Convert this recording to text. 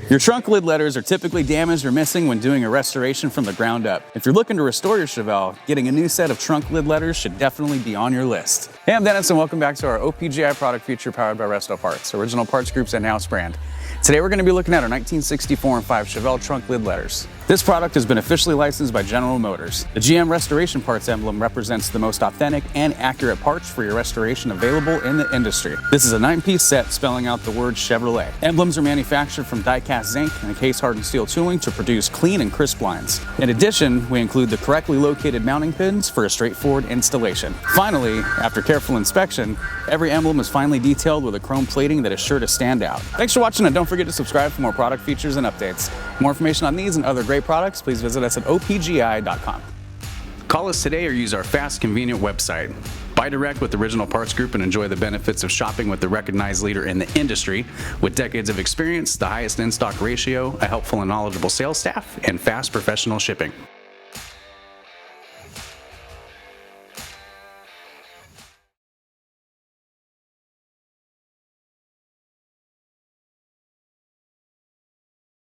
Your trunk lid letters are typically damaged or missing when doing a restoration from the ground up. If you're looking to restore your Chevelle, getting a new set of trunk lid letters should definitely be on your list. Hey, I'm Dennis and welcome back to our OPGI product feature powered by Resto Parts, Original Parts Group's in-house brand. Today we're going to be looking at our 1964 and 5 Chevelle trunk lid letters. This product has been officially licensed by General Motors. The GM Restoration Parts emblem represents the most authentic and accurate parts for your restoration available in the industry. This is a 9-piece set spelling out the word Chevrolet. Emblems are manufactured from die-cast zinc and case-hardened steel tooling to produce clean and crisp lines. In addition, we include the correctly located mounting pins for a straightforward installation. Finally, after careful inspection, every emblem is finely detailed with a chrome plating that is sure to stand out. Thanks for watching, and don't forget to subscribe for more product features and updates. For more information on these and other great products, please visit us at opgi.com. Call us today or use our fast, convenient website. Buy direct with Original Parts Group and enjoy the benefits of shopping with the recognized leader in the industry with decades of experience, the highest in-stock ratio, a helpful and knowledgeable sales staff, and fast professional shipping.